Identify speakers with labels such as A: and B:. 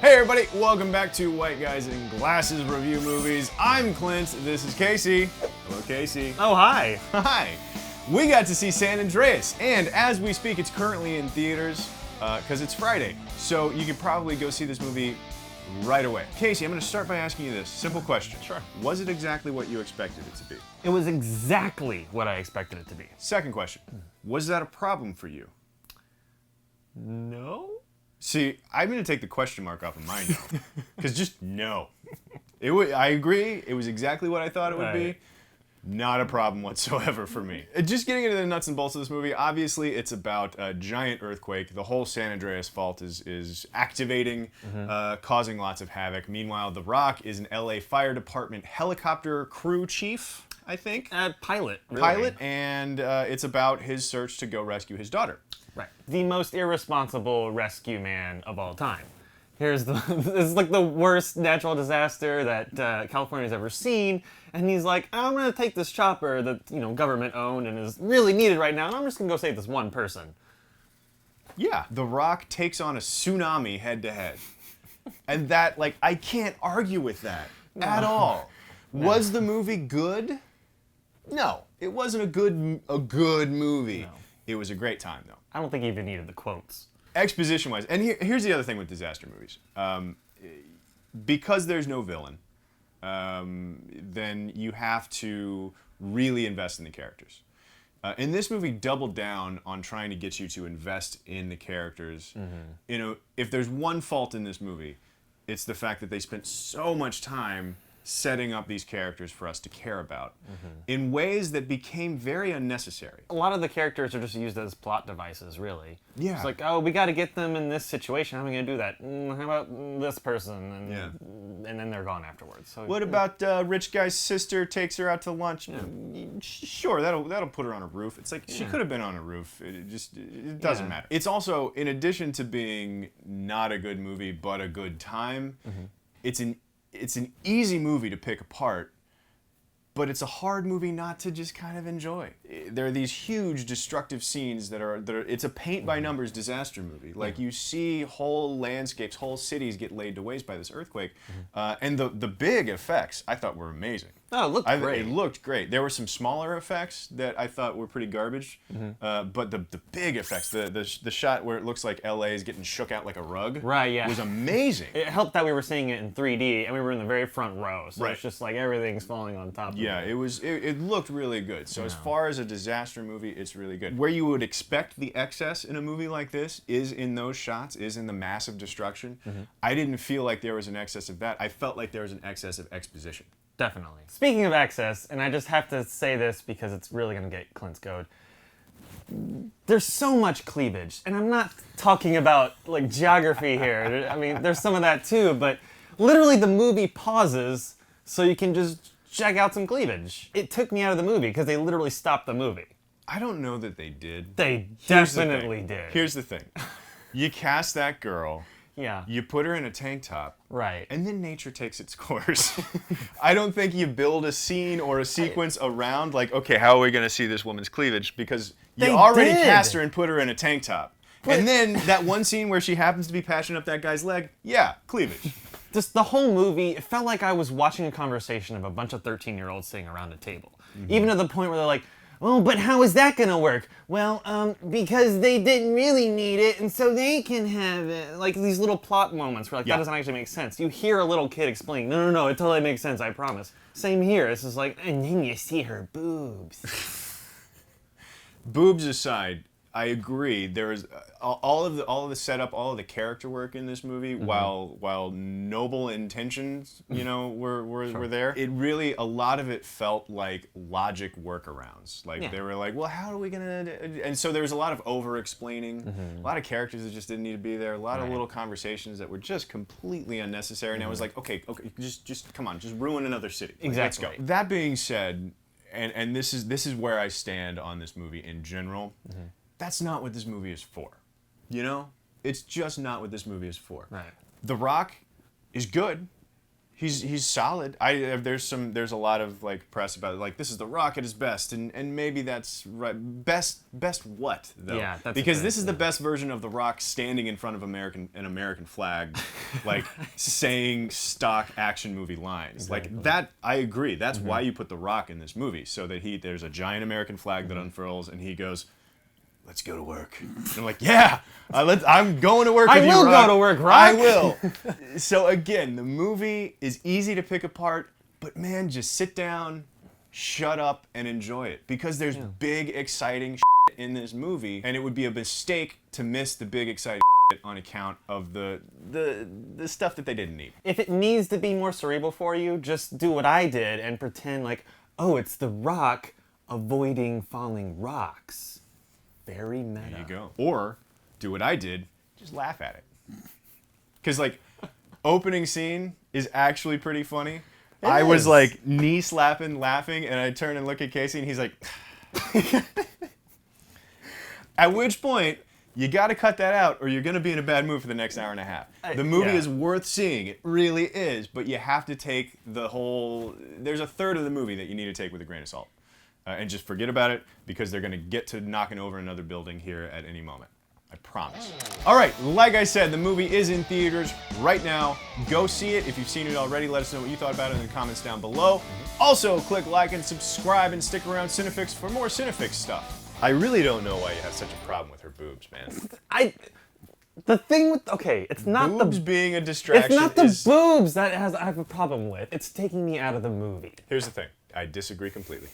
A: Hey everybody, welcome back to White Guys in Glasses Review Movies. I'm Clint, this is Casey. Hello Casey.
B: Oh, hi.
A: Hi. We got to see San Andreas, and as we speak, it's currently in theaters, because it's Friday. So you could probably go see this movie right away. Casey, I'm going to start by asking you this simple question.
B: Sure.
A: Was it exactly what you expected it to be?
B: It was exactly what I expected it to be.
A: Second question, was that a problem for you?
B: No?
A: See, I'm going to take the question mark off of mine now, because just no. I agree, it was exactly what I thought it would be. Not a problem whatsoever for me. Just getting into the nuts and bolts of this movie, obviously it's about a giant earthquake. The whole San Andreas fault is activating, causing lots of havoc. Meanwhile, The Rock is an LA Fire Department helicopter crew chief, I think.
B: Pilot. Really.
A: Pilot, and it's about his search to go rescue his daughter.
B: Right. The most irresponsible rescue man of all time. This is like the worst natural disaster that California's ever seen, and he's like, I'm gonna take this chopper that government owned and is really needed right now, and I'm just gonna go save this one person.
A: Yeah, The Rock takes on a tsunami head to head, and that I can't argue with that at all. No. Was the movie good? No, it wasn't a good movie. No. It was a great time though.
B: I don't think he even needed the quotes.
A: Exposition-wise, and here's the other thing with disaster movies. Because there's no villain, then you have to really invest in the characters. And this movie doubled down on trying to get you to invest in the characters. Mm-hmm. If there's one fault in this movie, it's the fact that they spent so much time setting up these characters for us to care about in ways that became very unnecessary. A
B: lot of the characters are just used as plot devices, really.
A: Yeah.
B: It's like, oh, we got to get them in this situation. How are we going to do that? How about this person? And then they're gone afterwards. So,
A: what about rich guy's sister takes her out to lunch? Yeah. Sure, that'll put her on a roof. It's like, she could have been on a roof. It doesn't matter. It's also, in addition to being not a good movie, but a good time, it's an easy movie to pick apart, but it's a hard movie not to just kind of enjoy. There are these huge destructive scenes that are it's a paint-by-numbers disaster movie. Like, you see whole landscapes, whole cities get laid to waste by this earthquake, and the big effects I thought were amazing.
B: Oh, it looked great.
A: It looked great. There were some smaller effects that I thought were pretty garbage, but the big effects, the shot where it looks like LA is getting shook out like a rug,
B: right? Yeah,
A: was amazing.
B: It helped that we were seeing it in 3D and we were in the very front row, so it's just like everything's falling on top.
A: Yeah,
B: of it.
A: It looked really good. So as far as a disaster movie, it's really good. Where you would expect the excess in a movie like this is in those shots, is in the massive destruction. I didn't feel like there was an excess of that. I felt like there was an excess of exposition.
B: Definitely. Speaking of excess, and I just have to say this because it's really going to get Clint's goat, there's so much cleavage, and I'm not talking about geography here. I mean, there's some of that too, but literally the movie pauses so you can just check out some cleavage. It took me out of the movie because they literally stopped the movie.
A: I don't know that they did.
B: They definitely did.
A: Here's the thing. You cast that girl.
B: Yeah.
A: You put her in a tank top.
B: Right.
A: And then nature takes its course. I don't think you build a scene or a sequence around, okay, how are we going to see this woman's cleavage? Because you already cast her and put her in a tank top. And then that one scene where she happens to be patching up that guy's leg, cleavage.
B: Just the whole movie, it felt like I was watching a conversation of a bunch of 13-year-olds sitting around a table. Even to the point where they're like, oh, but how is that gonna work? Well, because they didn't really need it, and so they can have it. Like these little plot moments where that doesn't actually make sense. You hear a little kid explaining, no, it totally makes sense, I promise. Same here, it's just like, and then you see her boobs.
A: Boobs aside, I agree. There is all of the setup, all of the character work in this movie. While noble intentions, were there. It really, a lot of it felt like logic workarounds. They were like, well, how are we gonna? And so there was a lot of over-explaining. A lot of characters that just didn't need to be there. A lot of little conversations that were just completely unnecessary. And I was like, okay, just come on, just ruin another city.
B: Exactly.
A: Let's go. That being said, and this is where I stand on this movie in general. That's not what this movie is for. It's just not what this movie is for.
B: Right.
A: The Rock is good. He's solid. There's a lot of like press about it. Like this is The Rock at his best, and maybe that's right. Best what though?
B: Yeah, that's
A: because this is the best version of The Rock standing in front of an American flag, like saying stock action movie lines.
B: Exactly.
A: Like that, I agree. That's why you put The Rock in this movie, so that there's a giant American flag that unfurls, and he goes, "Let's go to work." And I'm like, yeah, I'm going to work with you, Rock.
B: I will go to work, Rock.
A: I will. So again, the movie is easy to pick apart, but man, just sit down, shut up, and enjoy it. Because there's big, exciting shit in this movie, and it would be a mistake to miss the big, exciting shit on account of the stuff that they didn't need.
B: If it needs to be more cerebral for you, just do what I did and pretend like, oh, it's The Rock avoiding falling rocks. Very meta.
A: There you go. Or do what I did, just laugh at it. Because like, opening scene is actually pretty funny. I was like knee slapping, laughing, and I turn and look at Casey, and he's like, at which point, you got to cut that out, or you're going to be in a bad mood for the next hour and a half. The movie is worth seeing. It really is. But you have to take the whole... There's a third of the movie that you need to take with a grain of salt. And just forget about it, because they're going to get to knocking over another building here at any moment. I promise. All right, like I said, the movie is in theaters right now. Go see it. If you've seen it already, let us know what you thought about it in the comments down below. Also, click like and subscribe and stick around CineFix for more CineFix stuff. I really don't know why you have such a problem with her boobs, man.
B: The thing with... Okay, it's not
A: boobs being a distraction.
B: It's not the boobs that I have a problem with. It's taking me out of the movie.
A: Here's the thing. I disagree completely.